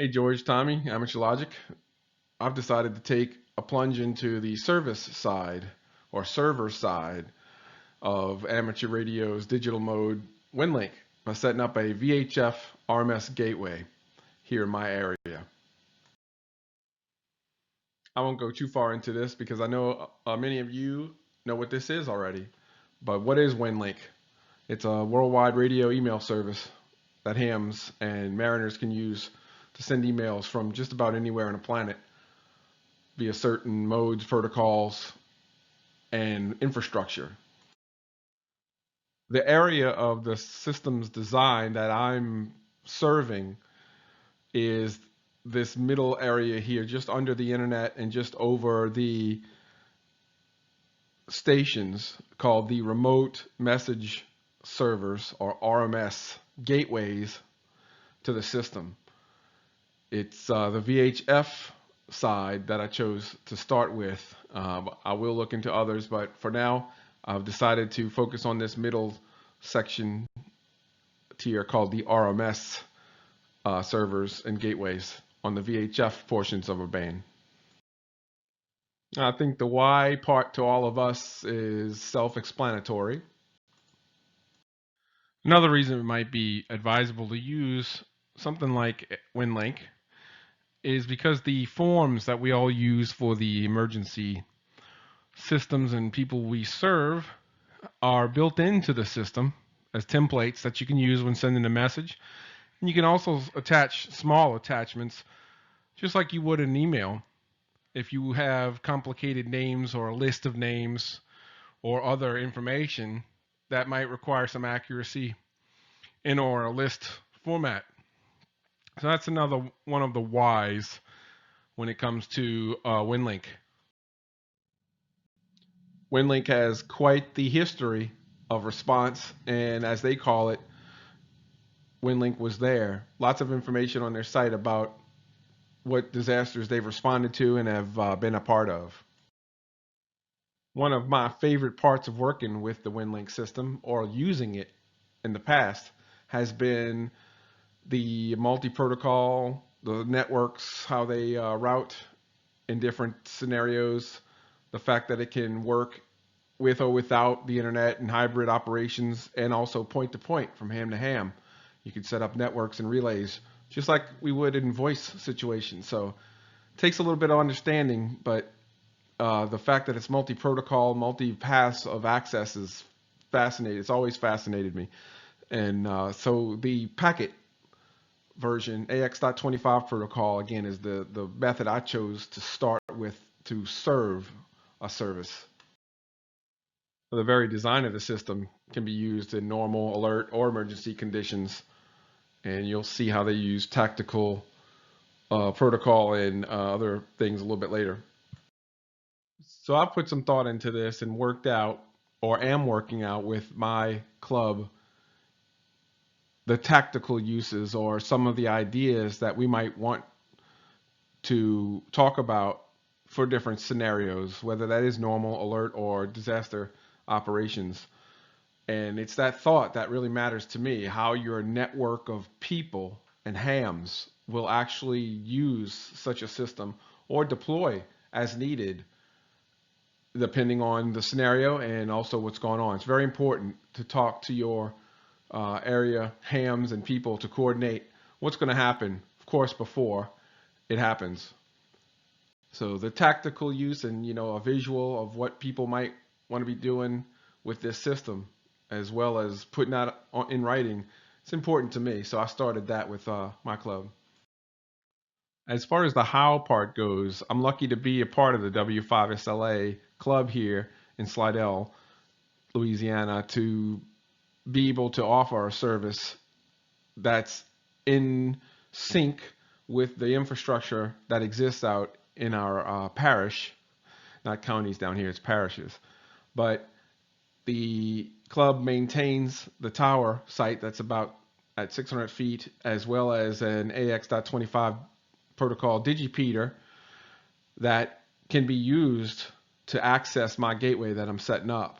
Hey George, Tommy, Amateur Logic. I've decided to take a plunge into the service side or server side of amateur radio's digital mode WinLink by setting up a VHF RMS gateway here in my area. I won't go too far into this because I know many of you know what this is already. But what is WinLink? It's a worldwide radio email service that hams and mariners can use to send emails from just about anywhere on the planet via certain modes, protocols, and infrastructure. The area of the system's design that I'm serving is this middle area here, just under the internet and just over the stations called the remote message servers, or RMS gateways to the system. It's the VHF side that I chose to start with. I will look into others, but for now, I've decided to focus on this middle section tier called the RMS servers and gateways on the VHF portions of a band. I think the why part to all of us is self-explanatory. Another reason it might be advisable to use something like WinLink is because the forms that we all use for the emergency systems and people we serve are built into the system as templates that you can use when sending a message. And you can also attach small attachments just like you would an email. If you have complicated names or a list of names or other information that might require some accuracy in or a list format. So that's another one of the whys when it comes to WinLink. WinLink has quite the history of response, and as they call it, WinLink was there. Lots of information on their site about what disasters they've responded to and have been a part of. One of my favorite parts of working with the WinLink system or using it in the past has been the multi-protocol, the networks, how they route in different scenarios, the fact that it can work with or without the internet and hybrid operations, and also point to point from ham to ham. You can set up networks and relays just like we would in voice situations. So it takes a little bit of understanding, but the fact that it's multi-protocol, multi-paths of access is fascinating. It's always fascinated me. And so the packet version, AX.25 protocol, again, is the method I chose to start with to serve a service. The very design of the system can be used in normal, alert, or emergency conditions. And you'll see how they use tactical protocol and other things a little bit later. So I put some thought into this and worked out, or am working out with my club, the tactical uses or some of the ideas that we might want to talk about for different scenarios, whether that is normal, alert, or disaster operations. And it's that thought that really matters to me, how your network of people and hams will actually use such a system or deploy as needed, depending on the scenario and also what's going on. It's very important to talk to your area hams and people to coordinate what's going to happen, of course, before it happens. So the tactical use and a visual of what people might want to be doing with this system, as well as putting that in writing, it's important to me. So I started that with my club. As far as the how part goes, I'm lucky to be a part of the W5SLA club here in Slidell, Louisiana, to be able to offer a service that's in sync with the infrastructure that exists out in our parish, not counties down here, it's parishes. But the club maintains the tower site that's about at 600 feet, as well as an AX.25 protocol digipeater that can be used to access my gateway that I'm setting up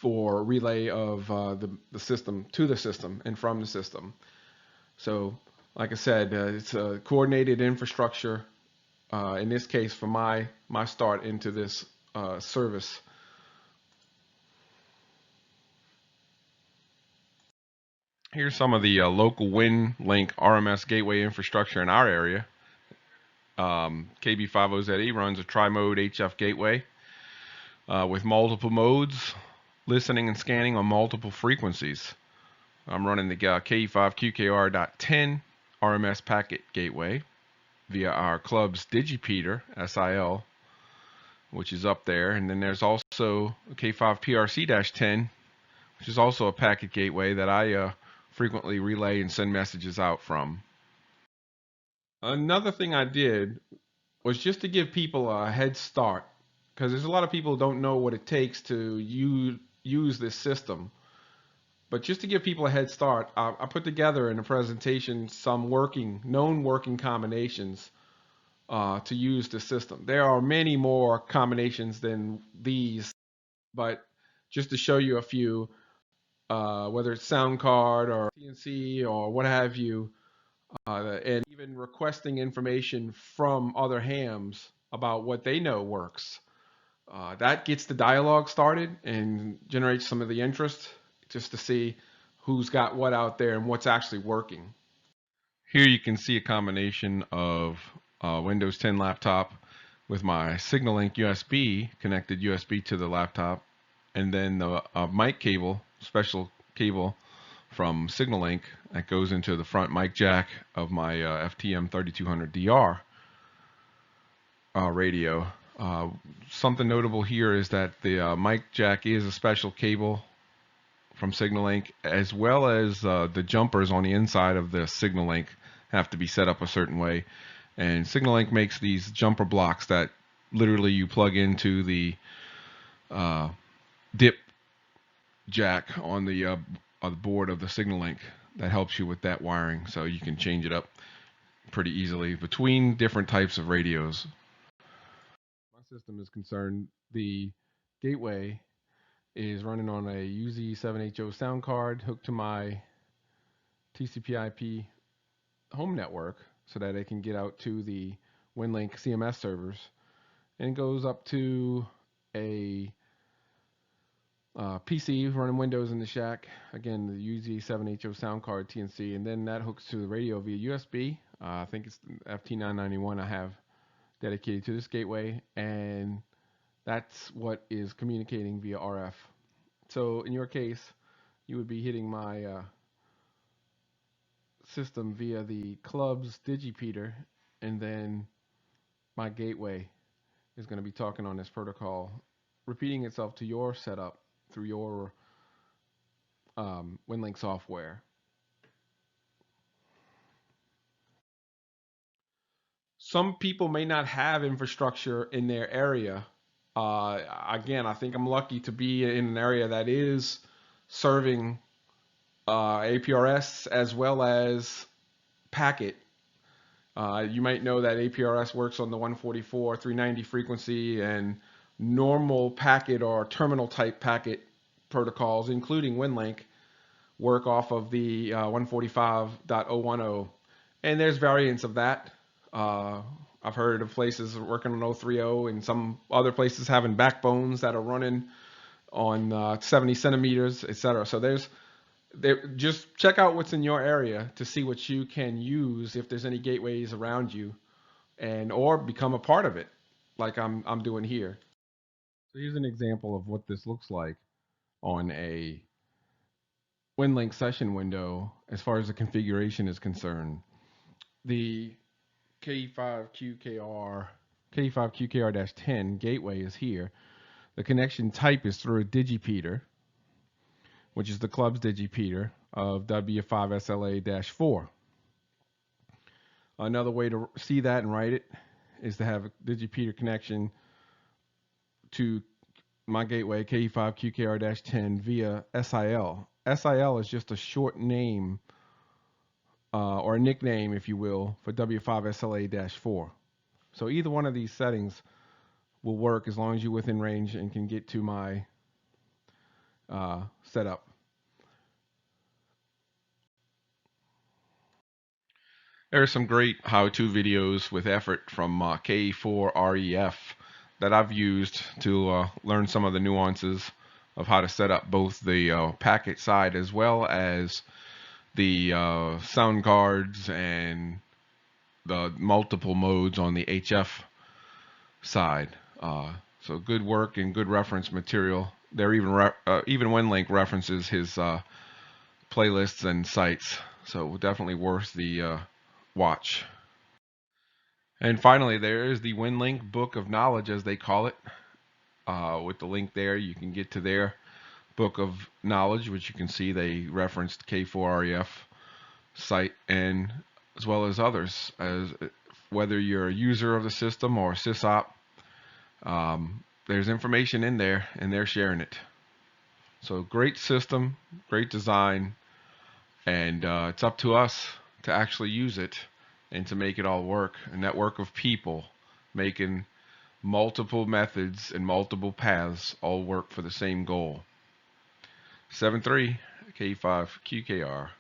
for relay of the system to the system and from the system. So Like I said, it's a coordinated infrastructure. In this case, for my start into this service. Here's some of the local WinLink RMS gateway infrastructure in our area. KB50ZE runs a tri-mode HF gateway with multiple modes, listening and scanning on multiple frequencies. I'm running the K5QKR.10 RMS packet gateway via our club's digipeater, SIL, which is up there. And then there's also K5PRC-10, which is also a packet gateway that I frequently relay and send messages out from. Another thing I did was just to give people a head start, because there's a lot of people who don't know what it takes to use this system. But just to give people a head start, I put together in a presentation some known working combinations to use the system. There are many more combinations than these, but just to show you a few, whether it's sound card or CNC or what have you, and even requesting information from other hams about what they know works. That gets the dialogue started and generates some of the interest just to see who's got what out there and what's actually working. Here you can see a combination of Windows 10 laptop with my SignalLink USB connected USB to the laptop, and then the mic cable, special cable from SignalLink that goes into the front mic jack of my FTM 3200DR radio. Something notable here is that the mic jack is a special cable from SignalLink, as well as the jumpers on the inside of the SignalLink have to be set up a certain way. And SignalLink makes these jumper blocks that literally you plug into the dip jack on the board of the SignalLink. That helps you with that wiring, so you can change it up pretty easily between different types of radios. My system is concerned, the gateway is running on a UZ7HO sound card hooked to my TCP/IP home network so that it can get out to the WinLink CMS servers, and it goes up to a PC running Windows in the shack. Again, the UZ7HO sound card TNC, and then that hooks to the radio via USB. I think it's FT991 I have dedicated to this gateway, and that's what is communicating via RF. So in your case, you would be hitting my system via the club's digipeater, and then my gateway is going to be talking on this protocol, repeating itself to your setup through your WinLink software. Some people may not have infrastructure in their area. Again, I think I'm lucky to be in an area that is serving APRS as well as packet. You might know that APRS works on the 144, 390 frequency, and normal packet or terminal type packet protocols, including WinLink, work off of the 145.010. And there's variants of that. I've heard of places working on 030 and some other places having backbones that are running on 70 centimeters, etc. So just check out what's in your area to see what you can use if there's any gateways around you, and or become a part of it, like I'm doing here. So here's an example of what this looks like on a WinLink session window as far as the configuration is concerned. The K5QKR-10 gateway is here. The connection type is through a digipeater, which is the club's digipeater of W5SLA-4. Another way to see that and write it is to have a digipeater connection to my gateway K5QKR-10 via SIL. SIL is just a short name or a nickname, if you will, for W5SLA-4. So either one of these settings will work as long as you're within range and can get to my setup. There are some great how-to videos with effort from K4REF that I've used to learn some of the nuances of how to set up both the packet side as well as the sound cards and the multiple modes on the HF side. So good work and good reference material. There even WinLink references his playlists and sites, so definitely worth the watch. And finally, there is the WinLink Book of Knowledge, as they call it. With the link there, you can get to their Book of Knowledge, which you can see they referenced K4REF site, and as well as others, as whether you're a user of the system or a sysop, there's information in there, and they're sharing it. So great system, great design, and it's up to us to actually use it and to make it all work. A network of people making multiple methods and multiple paths all work for the same goal. 73 K5 QKR.